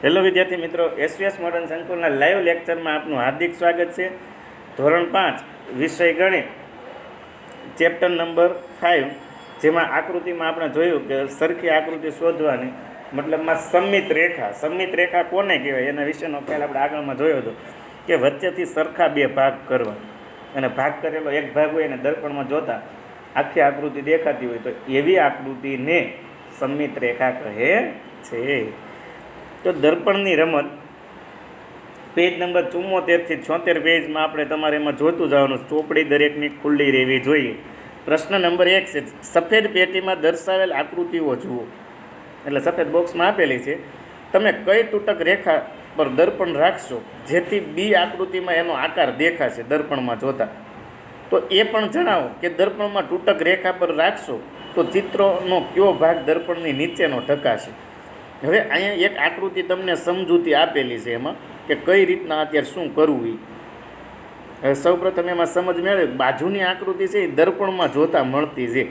Hello વિદ્યાર્થી મિત્રો, SVS modern સંકુલના live લેક્ચરમાં આપનું હાર્દિક સ્વાગત છે. ધોરણ 5 વિષય ગણિત, ચેપ્ટર નંબર 5, જેમાં આકૃતિમાં આપણે જોયું કે સરખી આકૃતિ શોધવાની, મતલબમાં સમમિત રેખા કોને કહેવાય એના વિશેનો ખ્યાલ આપણે આગળમાં જોયો હતો કે વચ્ચેથી સરખા બે ભાગ કરવા, અને ભાગ કરેલો એક ભાગ હોય અને દર્પણમાં જોતા આખી આકૃતિ દેખાતી હોય તો એવી આકૃતિને સમમિત રેખા કહે છે. તો દર્પણની રમત પેજ નંબર 74 થી 76 પેજમાં આપણે તમારે એમાં જોતું જવાનું. ચોપડી દરેકની ખુલ્લી રહેવી જોઈએ. પ્રશ્ન નંબર 1 છે, સફેદ પેટીમાં દર્શાવેલ આકૃતિઓ જુઓ. એટલે સફેદ બોક્સમાં આપેલી છે. તમે કઈ તૂટક રેખા પર દર્પણ રાખશો જેથી બી આકૃતિમાં એનો આકાર દેખાશે દર્પણમાં જોતા? તો એ પણ જણાવો કે દર્પણમાં તૂટક રેખા પર રાખશો તો ચિત્રનો કયો ભાગ દર્પણની નીચેનો ઢકાશે. હવે અહીંયા એક આકૃતિ તમને સમજૂતી આપેલી છે એમાં કે કઈ રીતના અત્યારે શું કરવું એ. હવે સૌપ્રથમ એમાં સમજ મેળવે, બાજુની આકૃતિ છે એ દર્પણમાં જોતા મળતી છે.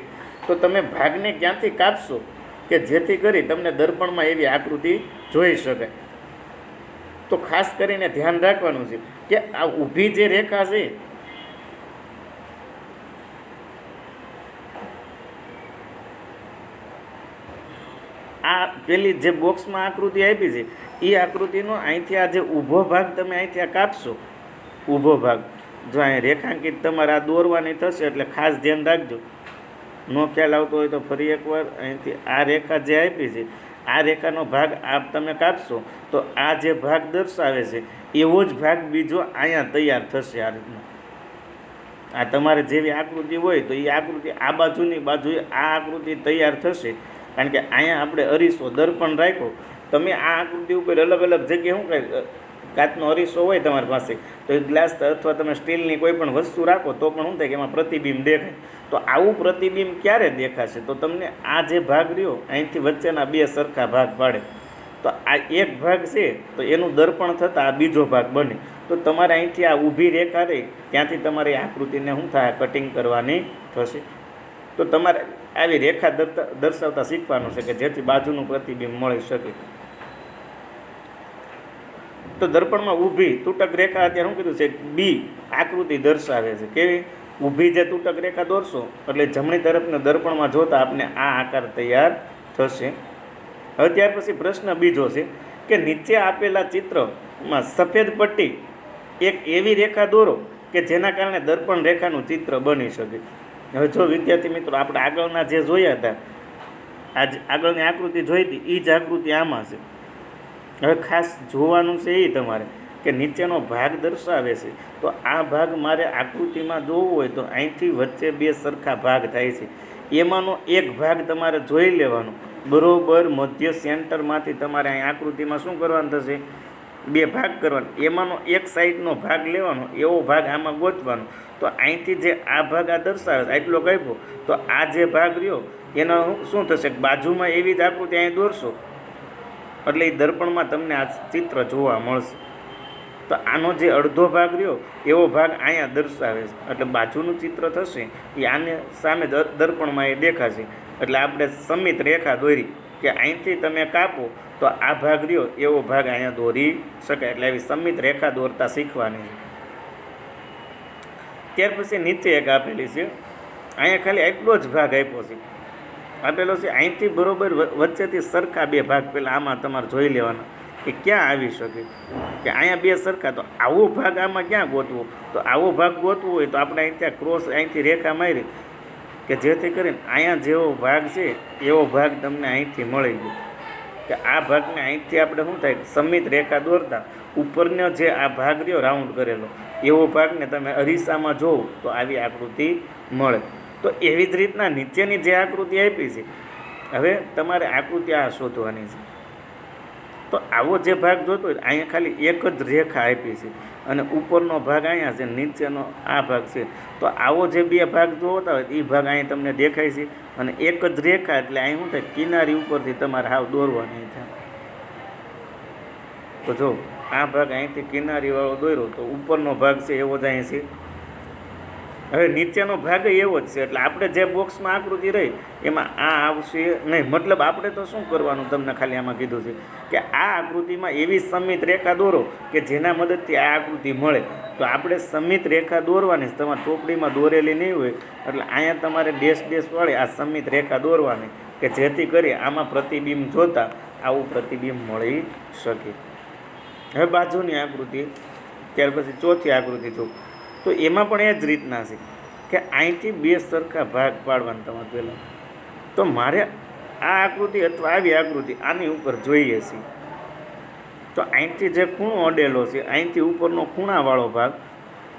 તો તમે ભાગને ક્યાંથી કાપશો કે જેથી કરી તમને દર્પણમાં એવી આકૃતિ જોઈ શકાય? તો ખાસ કરીને ધ્યાન રાખવાનું છે કે આ ઊભી જે રેખા છે આ પેલી જે બોક્સમાં આકૃતિ આપી છે એ આકૃતિનો અહીંથી આ જે ઊભો ભાગ તમે અહીંથી આ કાપશો, ઊભો ભાગ જો અહીં રેખાંકિત તમારે આ દોરવાની થશે એટલે ખાસ ધ્યાન રાખજો. નો ખ્યાલ આવતો હોય તો ફરી એકવાર અહીંથી આ રેખા જે આપી છે આ રેખાનો ભાગ આ તમે કાપશો તો આ જે ભાગ દર્શાવે છે એવો જ ભાગ બીજો અહીંયા તૈયાર થશે. આ રીતના આ તમારે જેવી આકૃતિ હોય તો એ આકૃતિ આ બાજુની બાજુએ આ આકૃતિ તૈયાર થશે. કારણ કે અહીંયા આપણે અરીસો દર્પણ રાખ્યો, તમે આ આકૃતિ ઉપર અલગ અલગ જગ્યાએ શું કહે, કાચનો અરીસો હોય તમારી પાસે તો એ ગ્લાસ અથવા તમે સ્ટીલની કોઈ પણ વસ્તુ રાખો તો પણ શું થાય કે એમાં પ્રતિબિંબ દેખાય. તો આવું પ્રતિબિંબ ક્યારે દેખાશે? તો તમને આ જે ભાગ રહ્યો અહીંથી વચ્ચેના બે સરખા ભાગ પાડે તો આ એક ભાગ છે તો એનું દર્પણ થતાં આ બીજો ભાગ બને. તો તમારે અહીંથી આ ઊભી રેખા રહી ત્યાંથી તમારે આકૃતિને શું થાય કટિંગ કરવાની થશે. તો તમારે આવી રેખા દર્શાવતા શીખવાનું છે કે જેથી બાજુનું પ્રતિબિંબ મળી શકે. તો દર્પણમાં ઊભી તૂટક રેખા અત્યારે શું કીધું છે, બી આકૃતિ દર્શાવે છે. કેવી? ઊભી જે તૂટક રેખા દોરશો એટલે જમણી તરફના દર્પણમાં જોતા આપણે આ આકાર તૈયાર થશે. હવે ત્યાર પછી પ્રશ્ન બીજો છે કે નીચે આપેલા ચિત્રમાં સફેદ પટ્ટી એક એવી રેખા દોરો કે જેના કારણે દર્પણ રેખાનું ચિત્ર બની શકે. હવે જો વિદ્યાર્થી મિત્રો આપણે આગળના જે જોયા હતા, આગળની આકૃતિ જોઈ હતી એ જ આકૃતિ આમાં છે. હવે ખાસ જોવાનું છે એ તમારે કે નીચેનો ભાગ દર્શાવે છે તો આ ભાગ મારે આકૃતિમાં જોવો હોય તો અહીંથી વચ્ચે બે સરખા ભાગ થાય છે. એમાંનો એક ભાગ તમારે જોઈ લેવાનો, બરોબર મધ્ય સેન્ટરમાંથી તમારે અહીં આકૃતિમાં શું કરવાનું થશે, બે ભાગ કરવાના. એમાંનો એક સાઈડનો ભાગ લેવાનો, એવો ભાગ આમાં ગોતવાનો. તો અહીંથી જે આ ભાગ આ દર્શાવે છે આટલો કાપ્યો તો આ જે ભાગ રહ્યો એનો શું થશે, બાજુમાં એવી જ આકૃતિ અહીં દોરશો એટલે એ દર્પણમાં તમને આ ચિત્ર જોવા મળશે. તો આનો જે અડધો ભાગ રહ્યો એવો ભાગ અહીંયા દર્શાવે છે એટલે બાજુનું ચિત્ર થશે એ આને સામે દર્પણમાં એ દેખાશે. એટલે આપણે સમમિત રેખા દોરી કે અહીંથી તમે કાપો તો આ ભાગ રહ્યો એવો ભાગ અહીંયા દોરી શકાય. એટલે આવી સમમિત રેખા દોરતા શીખવાની છે. ત્યાર પછી નીચે એક આપેલી છે, અહીંયા ખાલી આટલો જ ભાગ આપ્યો છે, આપેલો છે અહીંથી બરોબર વચ્ચેથી સરખા બે ભાગ પહેલાં આમાં તમારે જોઈ લેવાના કે ક્યાં આવી શકે કે અહીંયા બે સરખા. તો આવો ભાગ આમાં ક્યાં ગોતવો? તો આવો ભાગ ગોતવો હોય તો આપણે અહીંથી ક્રોસ અહીંથી રેખા મારી કે જેથી કરીને અહીંયા જેવો ભાગ છે એવો ભાગ તમને અહીંથી મળી ગયો કે આ ભાગને અહીંથી આપણે શું થાય સમમિત રેખા દોરતા ઉપરનો જે આ ભાગ રહ્યો રાઉન્ડ કરેલો એવો ભાગને તમે અરીસામાં જોવો તો આવી આકૃતિ મળે. તો એવી જ રીતના નીચેની જે આકૃતિ આપી છે હવે તમારે આકૃતિ આ શોધવાની છે. તો આવો જે ભાગ જોતો હોય અહીંયા ખાલી એક જ રેખા આપી છે અને ઉપરનો ભાગ અહીંયા છે, નીચેનો આ ભાગ છે. તો આવો જે બે ભાગ જોતા હોય એ ભાગ અહીં તમને દેખાય છે અને એક જ રેખા એટલે અહીં શું થાય કિનારી ઉપરથી તમારે હાવ દોરવાની થાય. તો જો આ ભાગ અહીંથી કિનારીવાળો દોર્યો તો ઉપરનો ભાગ છે એવો જ અહીં છે હવે નીચેનો ભાગ એવો જ છે, એટલે આપણે જે બોક્સમાં આકૃતિ રહી એમાં આ આવશે નહીં. મતલબ આપણે તો શું કરવાનું, તમને ખાલી આમાં કીધું છે કે આ આકૃતિમાં એવી સમિત રેખા દોરો કે જેના મદદથી આ આકૃતિ મળે. તો આપણે સમિત રેખા દોરવાની, તમારે ચોપડીમાં દોરેલી નહીં હોય એટલે અહીંયા તમારે ડેશવાળી આ સમિત રેખા દોરવાની કે જેથી કરી આમાં પ્રતિબિંબ જોતાં આવું પ્રતિબિંબ મળી શકે. હવે બાજુની આકૃતિ, ત્યાર પછી ચોથી આકૃતિ જો, તો એમાં પણ એ જ રીતના છે કે અહીંથી બે સરખા ભાગ પાડવાના તમારે પહેલાં. તો મારે આ આકૃતિ અથવા આવી આકૃતિ આની ઉપર જોઈએ છે. તો અહીંથી જે ખૂણો અડેલો છે, અહીંથી ઉપરનો ખૂણાવાળો ભાગ,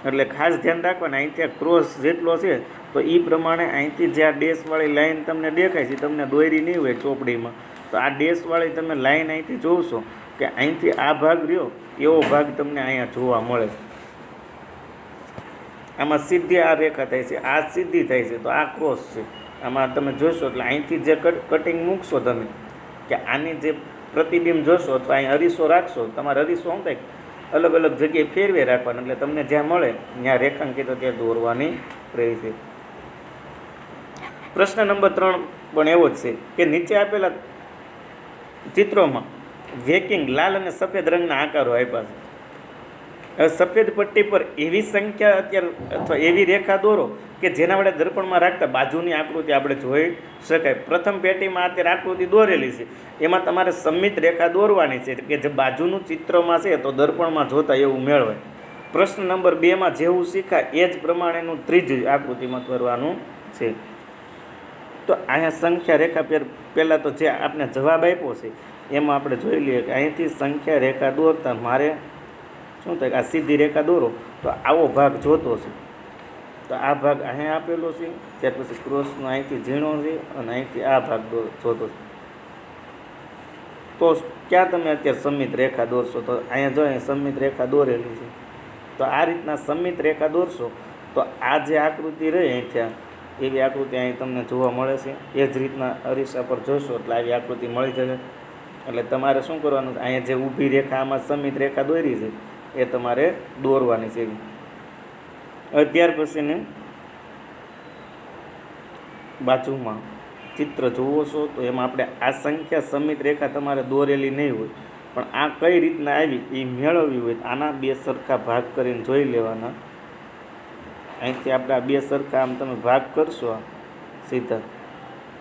એટલે ખાસ ધ્યાન રાખવાનું અહીંથી આ ક્રોસ જેટલો છે તો એ પ્રમાણે અહીંથી જે આ ડેશવાળી લાઈન તમને દેખાય છે, તમને દોરી નહીં હોય ચોપડીમાં, તો આ ડેશવાળી તમે લાઈન અહીંથી જોશો કે અહીંથી આ ભાગ રહ્યો એવો ભાગ તમને અહીંયા જોવા મળે છે. આમાં સીધી આ રેખા થાય છે, આ સીધી થાય છે, તો આ ક્રોસ છે. આમાં તમે જોશો એટલે અહીંથી જે કટિંગ મૂકશો તમે કે આની જે પ્રતિબિંબ જોશો અથવા અહીં અરીસો રાખશો, તમારે અરીસો શું થાય અલગ અલગ જગ્યાએ ફેરવે રાખવાનો, એટલે તમને જ્યાં મળે ત્યાં રેખાંકિતો ત્યાં દોરવાની રહી છે. પ્રશ્ન નંબર 3 પણ એવો જ છે કે નીચે આપેલા ચિત્રોમાં વેકિંગ લાલ અને સફેદ રંગના આકારો આપ્યા છે. હવે સફેદ પટ્ટી પર એવી સંખ્યા અત્યારે અથવા એવી રેખા દોરો કે જેના વડે દર્પણમાં રાખતા બાજુની આકૃતિ આપણે જોઈ શકાય. પ્રથમ પેટીમાં અત્યારે આકૃતિ દોરેલી છે, એમાં તમારે સમિત રેખા દોરવાની છે કે જે બાજુનું ચિત્રમાં છે તો દર્પણમાં જોતા એવું મેળવાય. પ્રશ્ન નંબર 2માં જેવું શીખાય એ જ પ્રમાણેનું ત્રીજી આકૃતિમાં કરવાનું છે. તો અહીંયા સંખ્યા રેખા પહેલાં તો જે આપણે જવાબ આપ્યો છે એમાં આપણે જોઈ લઈએ કે અહીંથી સંખ્યા રેખા દોરતા મારે શું થાય, આ સીધી રેખા દોરો તો આવો ભાગ જોતો છે. તો આ ભાગ અહીંયા આપેલો છે, ત્યાર પછી ક્રોસનો અહીંથી ઝીણો છે અને અહીંથી આ ભાગ જોતો છે. તો ક્યાં તમે અત્યારે સમિત રેખા દોરશો, તો અહીંયા જો અહીં સમિત રેખા દોરેલી છે. તો આ રીતના સમિત રેખા દોરશો તો આ જે આકૃતિ રહી અહીંથી એવી આકૃતિ અહીં તમને જોવા મળે છે. એ જ રીતના અરીસા પર જોશો એટલે આવી આકૃતિ મળી જશે. એટલે તમારે શું કરવાનું, અહીંયા જે ઊભી રેખા આમાં સમિત રેખા દોરી છે એ તમારે દોરવાની છે. હવે ત્યાર પછીને બાજુમાં ચિત્ર જોવો છો તો એમાં આપણે આ સંખ્યા સમિત રેખા તમારે દોરેલી નહીં હોય, પણ આ કઈ રીતના આવી એ મેળવવી હોય આના બે સરખા ભાગ કરીને જોઈ લેવાના. અહીંથી આપણે આ બે સરખા આમ તમે ભાગ કરશો, સીધા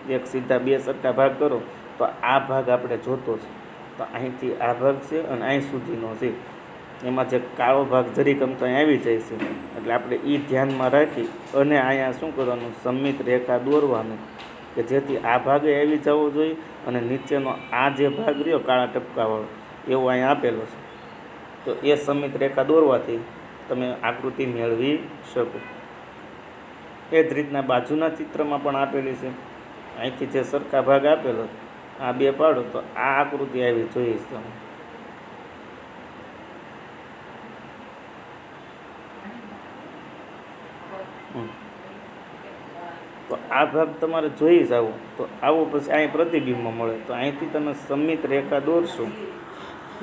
એક સીધા બે સરખા ભાગ કરો તો આ ભાગ આપણે જોતો છે. તો અહીંથી આ ભાગ છે અને અહીં સુધીનો છે, એમાં જે કાળો ભાગ જરીક આમ તો અહીં આવી જાય છે. એટલે આપણે એ ધ્યાનમાં રાખી અને અહીંયા શું કરવાનું, સમિત રેખા દોરવાની કે જેથી આ ભાગે આવી જવો જોઈએ અને નીચેનો આ જે ભાગ રહ્યો કાળા ટપકાવાળો એવો અહીંયા આપેલો છે. તો એ સમિત રેખા દોરવાથી તમે આકૃતિ મેળવી શકો. એ જ રીતના બાજુના ચિત્રમાં પણ આપેલી છે. અહીંથી જે સરખા ભાગ આપેલો આ બે પાડો તો આ આકૃતિ આવી જોઈએ છે તમે. તો આ ભાગ તમારે જોઈ જ આવો તો આવો પછી અહીં પ્રતિબિંબ મળે. તો અહીંથી તમે સમિત રેખા દોરશો.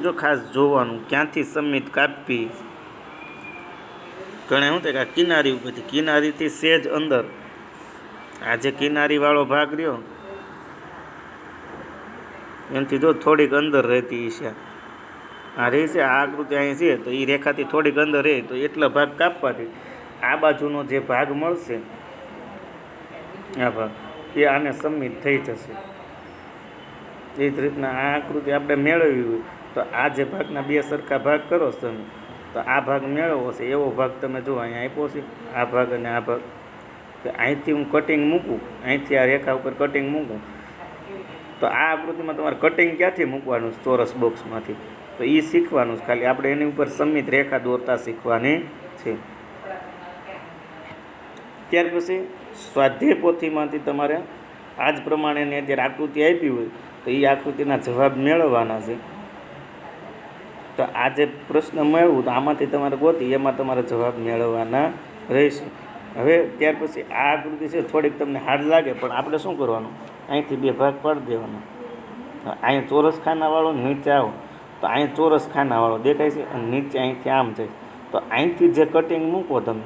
જો ખાસ જોવાનું ક્યાંથી સમિત કાપવી. ઘણા શું થાય કે આ કિનારી ઉપરથી કિનારીથી સેજ અંદર આ જે કિનારીવાળો ભાગ રહ્યો એનાથી જો થોડીક અંદર રહેતી છે આ રહી છે. આ આકૃતિ અહીં છે તો એ રેખાથી થોડીક અંદર રહે તો એટલા ભાગ કાપવાથી આ બાજુનો જે ભાગ મળશે આ ભાગ એ આને સમિત થઈ જશે. એ જ રીતના આ આકૃતિ આપણે મેળવવી હોય તો આ જે ભાગના બે સરખા ભાગ કરો છો તમે તો આ ભાગ મેળવવો છે એવો ભાગ તમે જો અહીંયા આપ્યો છે. આ ભાગ અને આ ભાગ કે અહીંથી હું કટિંગ મૂકું, અહીંથી આ રેખા ઉપર કટિંગ મૂકું તો આ આકૃતિમાં તમારે કટિંગ ક્યાંથી મૂકવાનું છે, ચોરસ બોક્સમાંથી. તો એ શીખવાનું છે, ખાલી આપણે એની ઉપર સમિત રેખા દોરતા શીખવાની છે. ત્યાર પછી સ્વાધ્યાય પોથીમાંથી તમારે આ જ પ્રમાણેની અત્યારે આકૃતિ આપી હોય તો એ આકૃતિના જવાબ મેળવવાના છે. તો આ જે પ્રશ્ન મેળવું તો આમાંથી તમારે ગોતી એમાં તમારે જવાબ મેળવવાના રહેશે. હવે ત્યાર પછી આ આકૃતિ છે થોડીક તમને હાર્ડ લાગે પણ આપણે શું કરવાનું, અહીંથી બે ભાગ પાડી દેવાના. અહીંયા ચોરસ ખાનાવાળો નીચે આવો તો અહીંયા ચોરસ ખાનાવાળો દેખાય છે અને નીચે અહીંથી આમ જાય તો અહીંથી જે કટિંગ મૂકો તમે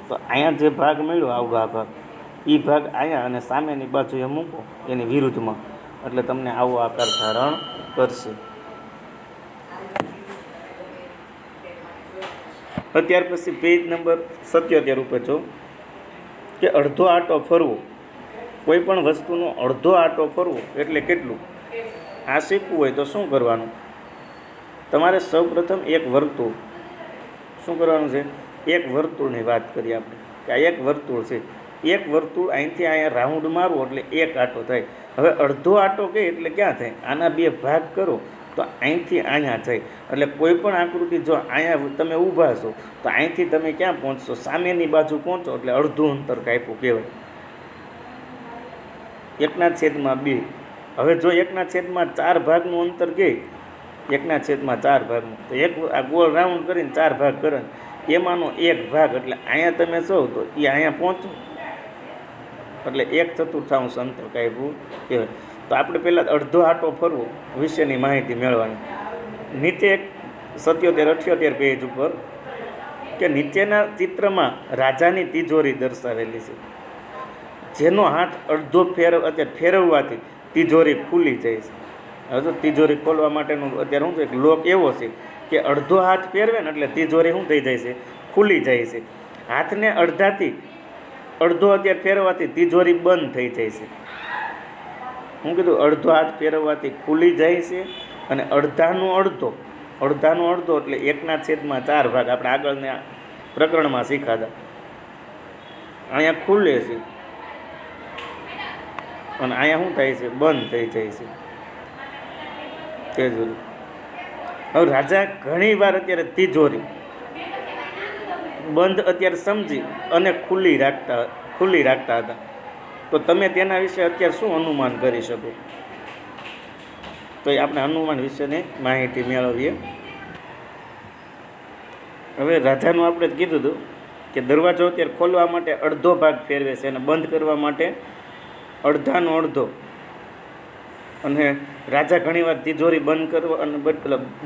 તો અહીંયા જે ભાગ મળ્યો આવગા ભાગ એ ભાગ અહીંયા અને સામેની બાજુએ મૂકો એની વિરુદ્ધમાં, એટલે તમને આવો આકાર ધારણ કરશે. ત્યાર પછી પેજ નંબર 77 ઉપર જો કે અડધો આંટો ફરવો. કોઈ પણ વસ્તુનો અડધો આંટો ફરવો એટલે કેટલું? આ શીખવું હોય તો શું કરવાનું? તમારે સૌપ્રથમ એક વર્તુળ, શું કરવાનું છે? એક વર્તુળની વાત કરીએ આપણે કે આ એક વર્તુળ છે. એક વર્તુળ અહીંથી અહીંયા રાઉન્ડ મારવો એટલે એક આંટો થાય. હવે અડધો આંટો કહે એટલે ક્યાં થાય? આના બે ભાગ કરો તો અહીંથી અહીંયા જાય. એટલે કોઈ પણ આકૃતિ જો અહીંયા તમે ઊભા છો તો અહીંથી તમે ક્યાં પહોંચશો? સામેની બાજુ પહોંચો એટલે અડધું અંતર કાપ્યું કહેવાય. 1/2. હવે જો 1/4 ભાગનું અંતર કહે, 1/4 ભાગનું, તો એક આ ગોળ રાઉન્ડ કરીને 4 ભાગ કરે, એમાંનો એક ભાગ એટલે અહીંયા તમે છો તો એ અહીંયા પહોંચો એટલે 1/4 અંતર કાપ્યું કહેવાય. તો આપણે પહેલાં અડધો આંટો ફરવો વિશેની માહિતી મેળવવાની. નીચે 77-78 પેજ ઉપર કે નીચેના ચિત્રમાં રાજાની તિજોરી દર્શાવેલી છે, જેનો હાથ અડધો ફેરવવાથી તિજોરી ખુલી જાય છે. હવે તો તિજોરી ખોલવા માટેનું અત્યારે શું છે કે લોક એવો છે કે અડધો હાથ ફેરવે ને એટલે તિજોરી શું થઈ જાય છે? ખુલી જાય છે. હાથને અડધો અત્યારે ફેરવવાથી તિજોરી બંધ થઈ જાય છે. હું કીધું અડધો હાથ ફેરવવાથી ખુલી જાય છે અને અડધાનો અડધો એટલે 1/4 ભાગ આપણે આગળના પ્રકરણમાં શીખાતા. અહીંયા ખુલે છે અને અહીંયા શું થાય છે? બંધ થઈ જાય છે. તે જોયું. હવે રાજા ઘણી વાર અત્યારે તિજોરી બંધ અત્યારે સમજી અને ખુલ્લી રાખતા હતા. તો તમે તેના વિશે અત્યારે શું અનુમાન કરી શકો? તો એ આપણે અનુમાન વિશેની માહિતી મેળવીએ. હવે રાજાનું આપણે કીધું હતું કે દરવાજો અત્યારે ખોલવા માટે અડધો ભાગ ફેરવે છે અને બંધ કરવા માટે અડધાનો અડધો. અને રાજા ઘણીવાર તિજોરી બંધ કરવા અને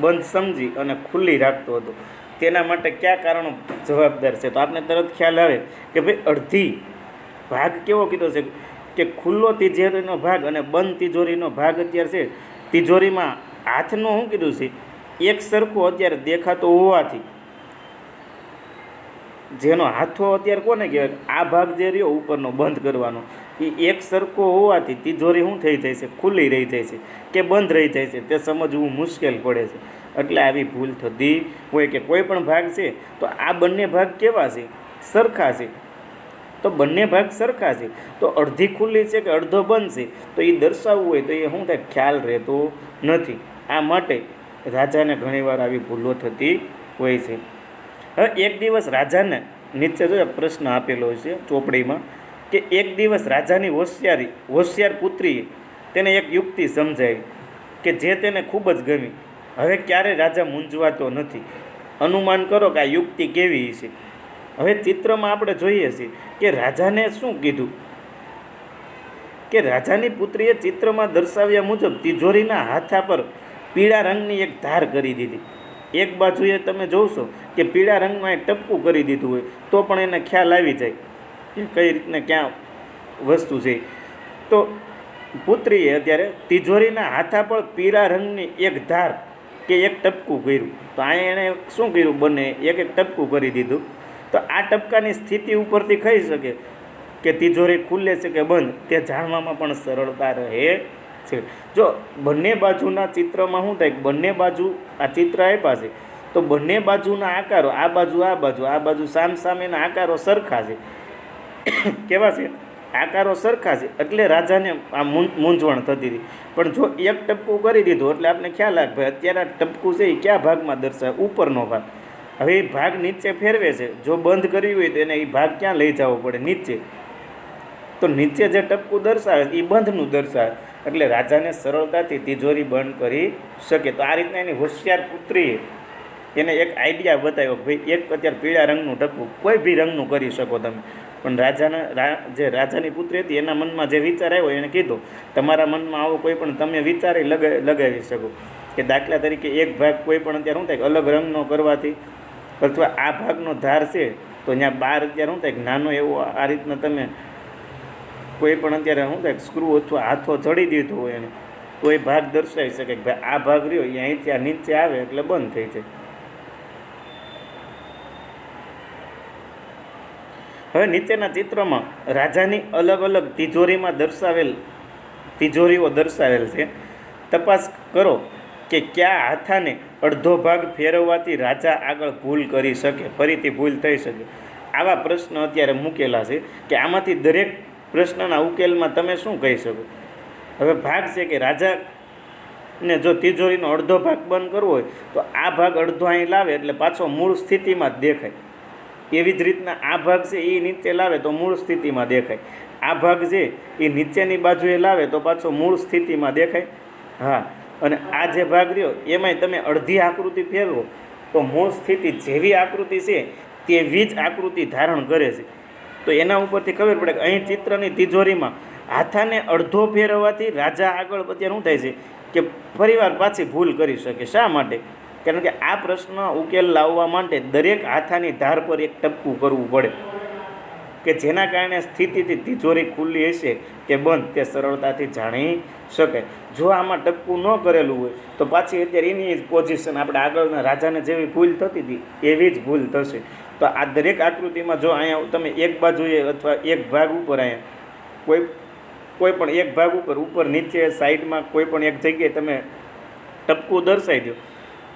બંધ સમજી અને ખુલ્લી રાખતો હતો. તેના માટે કયા કારણો જવાબદાર છે? તો આપને તરત ખ્યાલ આવે કે ભાઈ અડધી ભાગ કેવો કીધો છે કે ખુલ્લો તિજોરીનો ભાગ અને બંધ તિજોરીનો ભાગ અત્યારે છે. તિજોરીમાં હાથનો શું કીધું છે? એક સરખો અત્યારે દેખાતો હોવાથી, જેનો હાથો અત્યારે કોને કહેવાય? આ ભાગ જે રહ્યો ઉપરનો બંધ કરવાનો, એ એક સરખો હોવાથી તિજોરી શું થઈ જાય છે? ખુલ્લી રહી જાય છે કે બંધ રહી જાય છે તે સમજવું મુશ્કેલ પડે છે. એટલે આવી ભૂલ થતી હોય કે કોઈ પણ ભાગ છે તો આ બંને ભાગ કેવા છે? સરખા છે. તો બંને ભાગ સરખા છે તો અડધી ખુલ્લી છે કે અડધો બંધ છે, તો એ દર્શાવવું હોય તો એ શું થાય? ખ્યાલ રહેતો નથી. આ માટે રાજાને ઘણીવાર આવી ભૂલો થતી હોય છે. હવે એક દિવસ રાજાને નીચે જો પ્રશ્ન આપેલો છે ચોપડીમાં કે એક દિવસ રાજાની હોશિયાર પુત્રીએ તેને એક યુક્તિ સમજાવી કે જે તેને ખૂબ જ ગમી. હવે ક્યારે રાજા મૂંઝવાતો નથી. અનુમાન કરો કે આ યુક્તિ કેવી છે. હવે ચિત્રમાં આપણે જોઈએ છીએ કે રાજાને શું કીધું કે રાજાની પુત્રીએ ચિત્રમાં દર્શાવ્યા મુજબ તિજોરીના હાથા પર પીળા રંગની એક ધાર કરી દીધી. એક બાજુએ તમે જોશો કે પીળા રંગમાં ટપકું કરી દીધું હોય તો પણ એને ખ્યાલ આવી જાય કે કઈ રીતને ક્યાં વસ્તુ છે. તો પુત્રીએ અત્યારે તિજોરીના હાથા પર પીળા રંગની એક ધાર કે એક ટપકું કર્યું. તો અહીંયા એણે શું કર્યું? બંને એક ટપકું કરી દીધું. તો આ ટપકાની સ્થિતિ ઉપરથી કહી શકે કે તિજોરી ખુલે છે કે બંધ, તે જાણવામાં પણ સરળતા રહે છે. જો બંને બાજુના ચિત્રમાં શું થાય? બંને બાજુ આ ચિત્ર આપ્યા છે તો બંને બાજુના આકારો, આ બાજુ સામસામેના આકારો સરખા છે. કેવા છે? આકારો સરખા છે. એટલે રાજાને આ મૂંઝવણ થતી હતી. પણ જો એક ટપકું કરી દીધું એટલે આપણે ખ્યાલ આવે ભાઈ અત્યારે આ ટપકું છે એ કયા ભાગમાં દર્શાવે? ઉપરનો ભાગ. હવે એ ભાગ નીચે ફેરવે છે. જો બંધ કર્યું હોય તો એને એ ભાગ ક્યાં લઈ જવો પડે? નીચે. તો નીચે જે ટપકું દર્શાવે એ બંધનું દર્શાવે. એટલે રાજાને સરળતાથી તિજોરી બંધ કરી શકે. તો આ રીતના એની હોશિયાર પુત્રીએ એને એક આઈડિયા બતાવ્યો કે ભાઈ એક અત્યારે પીળા રંગનું ટપકું, કોઈ બી રંગનું કરી શકો તમે. પણ રાજાની પુત્રી હતી એના મનમાં જે વિચાર આવ્યો એને કીધું તમારા મનમાં આવો કોઈ પણ તમે વિચારે લગાવી શકો કે દાખલા તરીકે એક ભાગ કોઈ પણ અત્યારે શું થાય અલગ રંગનો કરવાથી અથવા આ ભાગનો ધાર છે તો ત્યાં બાર અત્યારે શું થાય કે નાનો એવો આ રીતના તમે કોઈ પણ અત્યારે શું થાય સ્ક્રૂ અથવા હાથો ચડી દીધો હોય એને તો એ ભાગ દર્શાવી શકે કે ભાઈ આ ભાગ રહ્યો એ અહીંથી આ નીચે આવે એટલે બંધ થઈ જાય. હવે નીચેના ચિત્રમાં રાજાની અલગ અલગ તિજોરીઓ દર્શાવેલ છે. તપાસ કરો કે કયા હાથાને અડધો ભાગ ફેરવવાથી રાજા આગળ ભૂલ કરી શકે, ફરીથી ભૂલ થઈ શકે. આવા પ્રશ્ન અત્યારે મૂકેલા છે કે આમાંથી દરેક પ્રશ્નના ઉકેલમાં તમે શું કહી શકો. હવે ભાગ છે કે રાજાને જો તિજોરીનો અડધો ભાગ બંધ કરવો હોય તો આ ભાગ અડધો અહીં લાવે એટલે પાછો મૂળ સ્થિતિમાં જ દેખાય. એવી જ રીતના આ ભાગ છે એ નીચે લાવે તો મૂળ સ્થિતિમાં દેખાય. આ ભાગ છે એ નીચેની બાજુએ લાવે તો પાછો મૂળ સ્થિતિમાં દેખાય. હા, અને આ જે ભાગ રહ્યો એમાંય તમે અડધી આકૃતિ ફેરવો તો મૂળ સ્થિતિ જેવી આકૃતિ છે તેવી જ આકૃતિ ધારણ કરે છે. તો એના ઉપરથી ખબર પડે કે અહીં ચિત્રની તિજોરીમાં હાથાને અડધો ફેરવવાથી રાજા આગળ અત્યારે શું થાય છે કે ફરીવાર પાછી ભૂલ કરી શકે. શા માટે? કારણ કે આ પ્રશ્ન ઉકેલ લાવવા માટે દરેક હાથાની ધાર પર એક ટપકું કરવું પડે કે જેના કારણે સ્થિતિથી તિજોરી ખુલ્લી હશે કે બંધ તે સરળતાથી જાણી શકાય. જો આમાં ટપકું ન કરેલું હોય તો પાછી અત્યારે એની જ પોઝિશન આપણે આગળના રાજાને જેવી ભૂલ થતી હતી એવી જ ભૂલ થશે. તો આ દરેક આકૃતિમાં જો અહીંયા તમે એક બાજુએ અથવા એક ભાગ ઉપર અહીંયા કોઈ પણ એક ભાગ ઉપર નીચે સાઈડમાં કોઈ પણ એક જગ્યાએ તમે ટપકું દર્શાવી દો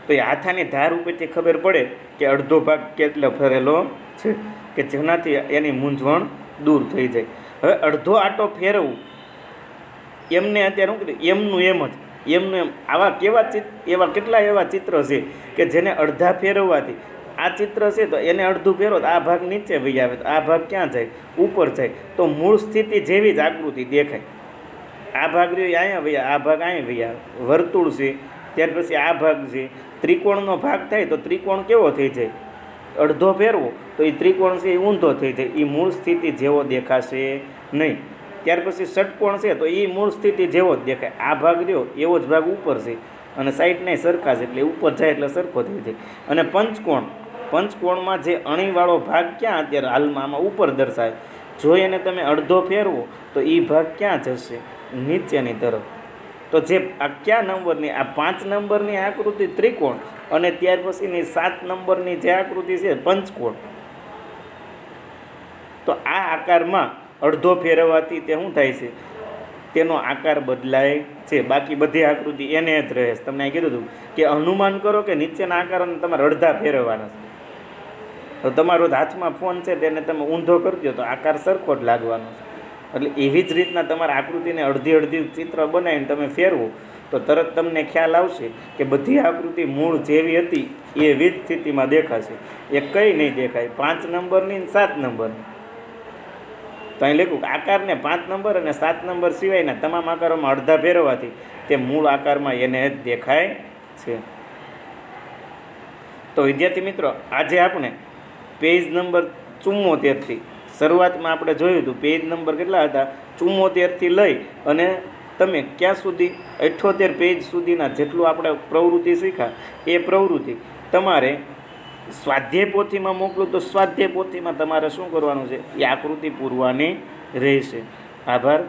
તો એ હાથાની ધાર ઉપરથી ખબર પડે કે અડધો ભાગ કેટલો ફરેલો છે કે જેનાથી એની મૂંઝવણ દૂર થઈ જાય. હવે અડધો આટો ફેરવવું એમને અત્યારે શું કીધું એમનું એમ આવા કેટલા એવા ચિત્ર છે કે જેને અડધા ફેરવવાથી આ ચિત્ર છે તો એને અડધું ફેરવો તો આ ભાગ નીચે વહી આવે તો આ ભાગ ક્યાં જાય? ઉપર જાય. તો મૂળ સ્થિતિ જેવી જ આકૃતિ દેખાય. આ ભાગ રહ્યો અહીંયા વહી આ ભાગ અહીંયા વહી આવે. વર્તુળ છે ત્યાર પછી આ ભાગ છે. ત્રિકોણનો ભાગ થાય તો ત્રિકોણ કેવો થઈ જાય? અડધો ફેરવો તો એ ત્રિકોણ છે એ ઊંધો થઈ જાય, એ મૂળ સ્થિતિ જેવો દેખાશે નહીં. ત્યાર પછી ષટકોણ છે તો એ મૂળ સ્થિતિ જેવો જ દેખાય. આ ભાગ રહ્યો એવો જ ભાગ ઉપર છે અને સાઈડ નહીં સરખા છે એટલે ઉપર જાય એટલે સરખો થઈ જાય. અને પંચકોણમાં જે અણીવાળો ભાગ ક્યાં અત્યારે હાલમાં આમાં ઉપર દર્શાવે, જો એને તમે અડધો ફેરવો તો એ ભાગ ક્યાં જશે? નીચેની તરફ. તો જે આ કયા નંબરની આ 5 નંબરની આકૃતિ ત્રિકોણ અને ત્યાર પછીની 7 નંબરની જે આકૃતિ છે પંચકોણ. તો આ આકારમાં અડધો ફેરવવાથી તે શું થાય છે? તેનો આકાર બદલાય છે. બાકી બધી આકૃતિ એને જ રહે છે. તમને કીધું હતું કે અનુમાન કરો કે નીચેના આકારોને તમારે અડધા ફેરવવાના છે. તો તમારો હાથમાં ફોન છે તેને તમે ઊંધો કરી દો તો આકાર સરખો જ લાગવાનો છે. એટલે એવી જ રીતના તમારા આકૃતિને અડધી ચિત્ર બનાવીને તમે ફેરવો તો તરત તમને ખ્યાલ આવશે કે બધી આકૃતિ મૂળ જેવી હતી એવી જ સ્થિતિમાં દેખાશે. એ કંઈ નહીં દેખાય 5 નંબરની 7 નંબરની. તો અહીં લખ્યું કે આકારને 5 નંબર અને 7 નંબર સિવાયના તમામ આકારોમાં અડધા ફેરવવાથી તે મૂળ આકારમાં એને જ દેખાય છે. તો વિદ્યાર્થી મિત્રો, આજે આપણે પેજ નંબર 74થી શરૂઆતમાં આપણે જોયું હતું પેજ નંબર કેટલા હતા? 74થી લઈ અને તમે ક્યાં સુધી 78 પેજ સુધીના જેટલું આપણે પ્રવૃત્તિ શીખ્યા એ પ્રવૃત્તિ તમારે સ્વાધ્યાય પોથીમાં મોકલું તો સ્વાધ્યાય પોથીમાં તમારે શું કરવાનું છે? એ આકૃતિ પૂરવાની રહેશે. આભાર.